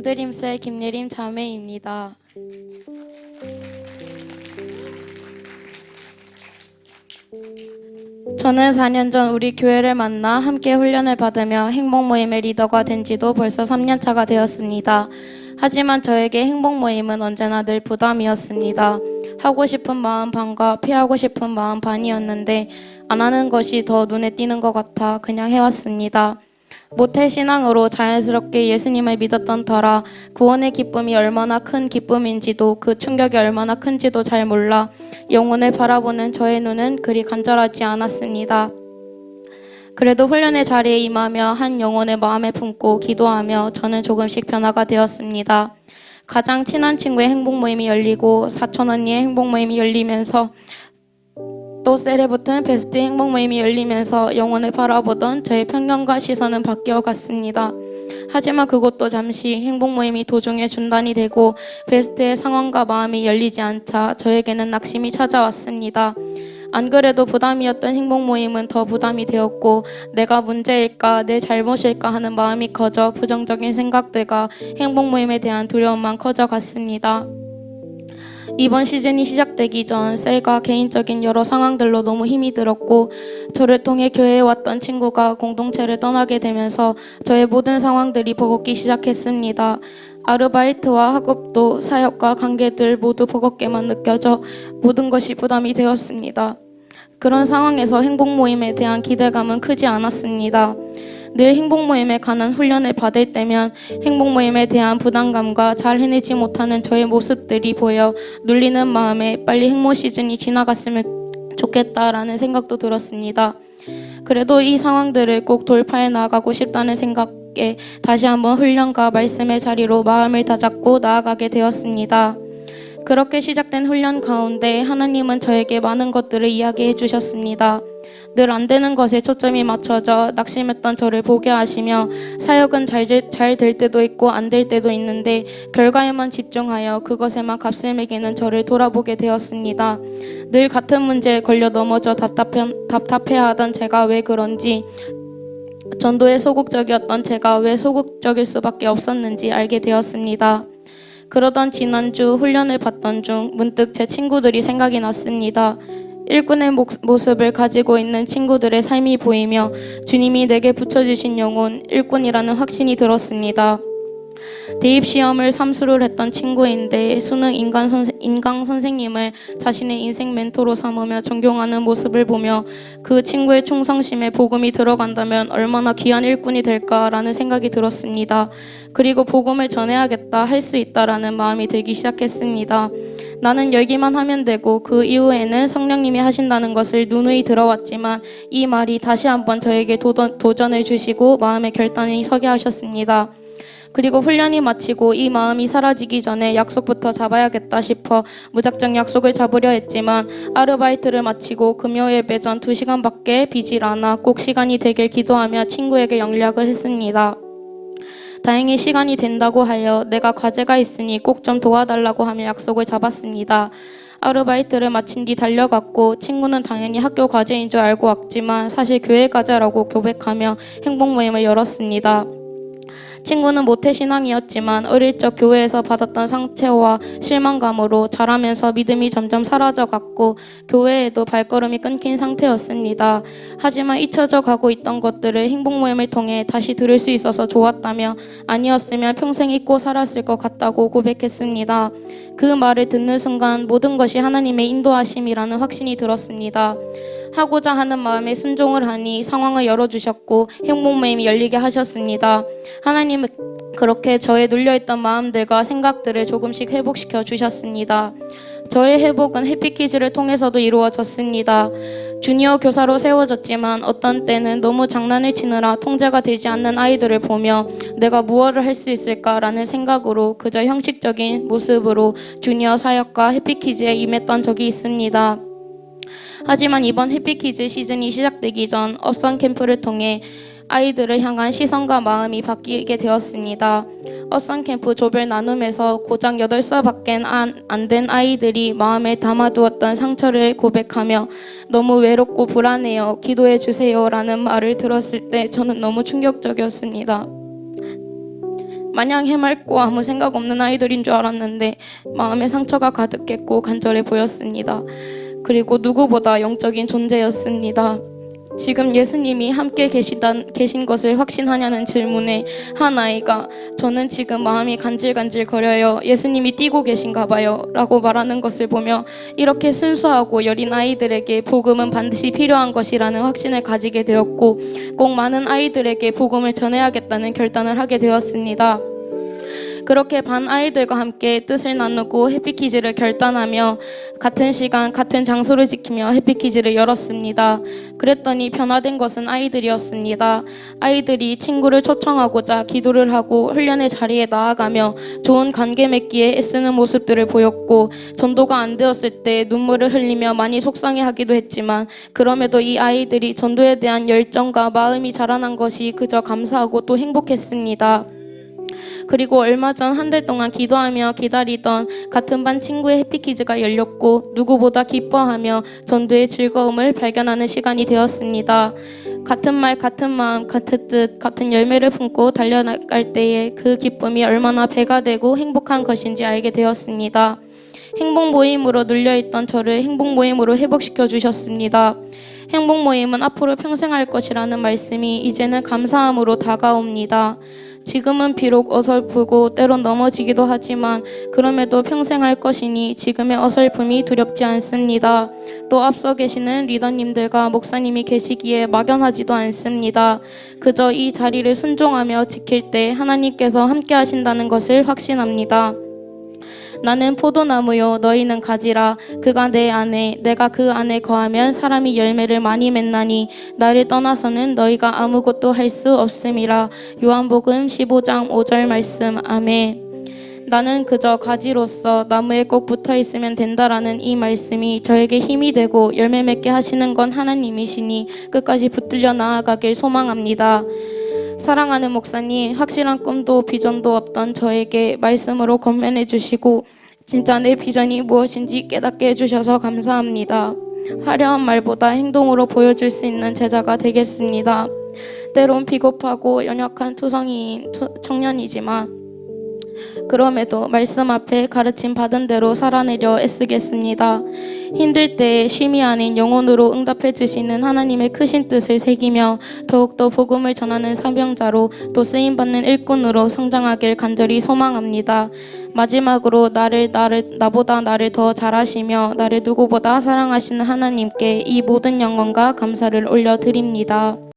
유드림셀 김예림 자매입니다. 저는 4년 전 우리 교회를 만나 함께 훈련을 받으며 행복 모임의 리더가 된 지도 벌써 3년 차가 되었습니다. 하지만 저에게 행복 모임은 언제나 늘 부담이었습니다. 하고 싶은 마음 반과 피하고 싶은 마음 반이었는데 안 하는 것이 더 눈에 띄는 것 같아 그냥 해왔습니다. 모태신앙으로 자연스럽게 예수님을 믿었던 터라 구원의 기쁨이 얼마나 큰 기쁨인지도 그 충격이 얼마나 큰지도 잘 몰라 영혼을 바라보는 저의 눈은 그리 간절하지 않았습니다. 그래도 훈련의 자리에 임하며 한 영혼을 마음에 품고 기도하며 저는 조금씩 변화가 되었습니다. 가장 친한 친구의 행복 모임이 열리고 사촌 언니의 행복 모임이 열리면서 또 셀에 붙은 베스트 행복 모임이 열리면서 영혼을 바라보던 저의 편견과 시선은 바뀌어 갔습니다. 하지만 그것도 잠시 행복 모임이 도중에 중단이 되고 베스트의 상황과 마음이 열리지 않자 저에게는 낙심이 찾아왔습니다. 안 그래도 부담이었던 행복 모임은 더 부담이 되었고 내가 문제일까 내 잘못일까 하는 마음이 커져 부정적인 생각들과 행복 모임에 대한 두려움만 커져갔습니다. 이번 시즌이 시작되기 전 셀과 개인적인 여러 상황들로 너무 힘이 들었고 저를 통해 교회에 왔던 친구가 공동체를 떠나게 되면서 저의 모든 상황들이 버겁기 시작했습니다. 아르바이트와 학업도 사역과 관계들 모두 버겁게만 느껴져 모든 것이 부담이 되었습니다. 그런 상황에서 행복 모임에 대한 기대감은 크지 않았습니다. 늘 행복 모임에 관한 훈련을 받을 때면 행복 모임에 대한 부담감과 잘 해내지 못하는 저의 모습들이 보여 눌리는 마음에 빨리 행모 시즌이 지나갔으면 좋겠다라는 생각도 들었습니다. 그래도 이 상황들을 꼭 돌파해 나가고 싶다는 생각에 다시 한번 훈련과 말씀의 자리로 마음을 다잡고 나아가게 되었습니다. 그렇게 시작된 훈련 가운데 하나님은 저에게 많은 것들을 이야기해 주셨습니다. 늘 안 되는 것에 초점이 맞춰져 낙심했던 저를 보게 하시며 사역은 잘 될 때도 있고 안 될 때도 있는데 결과에만 집중하여 그것에만 값을 매기는 저를 돌아보게 되었습니다. 늘 같은 문제에 걸려 넘어져 답답해하던 제가 왜 그런지 전도에 소극적이었던 제가 왜 소극적일 수밖에 없었는지 알게 되었습니다. 그러던 지난주 훈련을 받던 중 문득 제 친구들이 생각이 났습니다. 일꾼의 모습을 가지고 있는 친구들의 삶이 보이며 주님이 내게 붙여주신 영혼 일꾼이라는 확신이 들었습니다. 대입시험을 삼수를 했던 친구인데 수능 인강 선생님을 자신의 인생 멘토로 삼으며 존경하는 모습을 보며 그 친구의 충성심에 복음이 들어간다면 얼마나 귀한 일꾼이 될까라는 생각이 들었습니다. 그리고 복음을 전해야겠다, 할 수 있다라는 마음이 들기 시작했습니다. 나는 열기만 하면 되고 그 이후에는 성령님이 하신다는 것을 누누이 들어왔지만 이 말이 다시 한번 저에게 도전을 주시고 마음의 결단이 서게 하셨습니다. 그리고 훈련이 마치고 이 마음이 사라지기 전에 약속부터 잡아야겠다 싶어 무작정 약속을 잡으려 했지만 아르바이트를 마치고 금요 예배 전 2시간밖에 비질 않아 꼭 시간이 되길 기도하며 친구에게 연락을 했습니다. 다행히 시간이 된다고 하여 내가 과제가 있으니 꼭 좀 도와달라고 하며 약속을 잡았습니다. 아르바이트를 마친 뒤 달려갔고 친구는 당연히 학교 과제인 줄 알고 왔지만 사실 교회 가자라고 고백하며 행복 모임을 열었습니다. 친구는 모태신앙이었지만 어릴 적 교회에서 받았던 상처와 실망감으로 자라면서 믿음이 점점 사라져갔고 교회에도 발걸음이 끊긴 상태였습니다. 하지만 잊혀져 가고 있던 것들을 행복 모임을 통해 다시 들을 수 있어서 좋았다며 아니었으면 평생 잊고 살았을 것 같다고 고백했습니다. 그 말을 듣는 순간 모든 것이 하나님의 인도하심이라는 확신이 들었습니다. 하고자 하는 마음에 순종을 하니 상황을 열어주셨고 행복 모임이 열리게 하셨습니다. 하나님은 그렇게 저의 눌려있던 마음들과 생각들을 조금씩 회복시켜 주셨습니다. 저의 회복은 해피키즈를 통해서도 이루어졌습니다. 주니어 교사로 세워졌지만 어떤 때는 너무 장난을 치느라 통제가 되지 않는 아이들을 보며 내가 무엇을 할 수 있을까라는 생각으로 그저 형식적인 모습으로 주니어 사역과 해피키즈에 임했던 적이 있습니다. 하지만 이번 해피키즈 시즌이 시작되기 전 업선 캠프를 통해 아이들을 향한 시선과 마음이 바뀌게 되었습니다. 업선 캠프 조별 나눔에서 고작 8살밖에 안 된 아이들이 마음에 담아두었던 상처를 고백하며 너무 외롭고 불안해요, 기도해 주세요 라는 말을 들었을 때 저는 너무 충격적이었습니다. 마냥 해맑고 아무 생각 없는 아이들인 줄 알았는데 마음에 상처가 가득했고 간절해 보였습니다. 그리고 누구보다 영적인 존재였습니다. 지금 예수님이 함께 계신 것을 확신하냐는 질문에 한 아이가 저는 지금 마음이 간질간질 거려요. 예수님이 뛰고 계신가 봐요. 라고 말하는 것을 보며 이렇게 순수하고 여린 아이들에게 복음은 반드시 필요한 것이라는 확신을 가지게 되었고 꼭 많은 아이들에게 복음을 전해야겠다는 결단을 하게 되었습니다. 그렇게 반 아이들과 함께 뜻을 나누고 해피키즈를 결단하며 같은 시간 같은 장소를 지키며 해피키즈를 열었습니다. 그랬더니 변화된 것은 아이들이었습니다. 아이들이 친구를 초청하고자 기도를 하고 훈련의 자리에 나아가며 좋은 관계 맺기에 애쓰는 모습들을 보였고 전도가 안 되었을 때 눈물을 흘리며 많이 속상해하기도 했지만 그럼에도 이 아이들이 전도에 대한 열정과 마음이 자라난 것이 그저 감사하고 또 행복했습니다. 그리고 얼마 전 한 달 동안 기도하며 기다리던 같은 반 친구의 해피키즈가 열렸고 누구보다 기뻐하며 전도의 즐거움을 발견하는 시간이 되었습니다. 같은 말 같은 마음 같은 뜻 같은 열매를 품고 달려나갈 때에 그 기쁨이 얼마나 배가 되고 행복한 것인지 알게 되었습니다. 행복 모임으로 눌려있던 저를 행복 모임으로 회복시켜 주셨습니다. 행복 모임은 앞으로 평생 할 것이라는 말씀이 이제는 감사함으로 다가옵니다. 지금은 비록 어설프고 때론 넘어지기도 하지만 그럼에도 평생 할 것이니 지금의 어설픔이 두렵지 않습니다. 또 앞서 계시는 리더님들과 목사님이 계시기에 막연하지도 않습니다. 그저 이 자리를 순종하며 지킬 때 하나님께서 함께 하신다는 것을 확신합니다. 나는 포도나무요 너희는 가지라. 그가 내 안에 내가 그 안에 거하면 사람이 열매를 많이 맺나니 나를 떠나서는 너희가 아무것도 할 수 없음이라. 요한복음 15장 5절 말씀. 아멘. 나는 그저 가지로서 나무에 꼭 붙어 있으면 된다라는 이 말씀이 저에게 힘이 되고 열매 맺게 하시는 건 하나님이시니 끝까지 붙들려 나아가길 소망합니다. 사랑하는 목사님, 확실한 꿈도 비전도 없던 저에게 말씀으로 권면해 주시고 진짜 내 비전이 무엇인지 깨닫게 해주셔서 감사합니다. 화려한 말보다 행동으로 보여줄 수 있는 제자가 되겠습니다. 때론 비겁하고 연약한 투성이인 청년이지만 그럼에도 말씀 앞에 가르침 받은 대로 살아내려 애쓰겠습니다. 힘들 때에 쉼이 아닌 영혼으로 응답해 주시는 하나님의 크신 뜻을 새기며 더욱더 복음을 전하는 사명자로 또 쓰임받는 일꾼으로 성장하길 간절히 소망합니다. 마지막으로 나보다 나를 더 잘하시며 나를 누구보다 사랑하시는 하나님께 이 모든 영광과 감사를 올려드립니다.